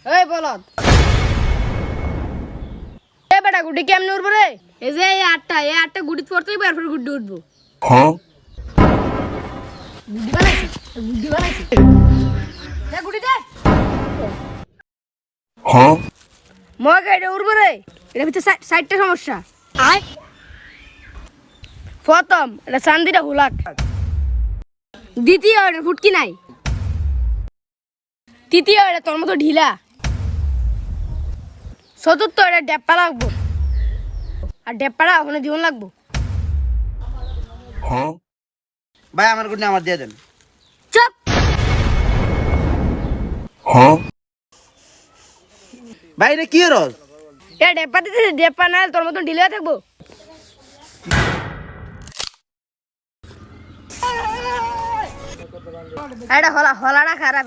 এই বলদ এ বেটা গুটি কেমনে উঠবো রে? এই যে এই আটটা গুটি পড়তেই এরপর গুটি উঠবো। গুটি বানাইছি দে গুটি দে। মগ এটা উঠবো রে। এটা ভিতরে সাইডটা সমস্যা। প্রথম এটা চান্দিটা হুলাক, দ্বিতীয় এটা ফুটকি নাই, তৃতীয় এটা তোর মতো ঢিলা, চতুর্থ এটা ডেপ্পা লাগবো, আর ডেপ্পাটা ওখানে জীবন লাগবো। ভাই আমার গুটি আমার দিয়ে দেন। চুপ। ভাই এটা কি রস? এটা ডেপ্পা দিতে ডেপ্পা না তোর মতন ঢিলা থাকবো। এটা হলাটা খারাপ।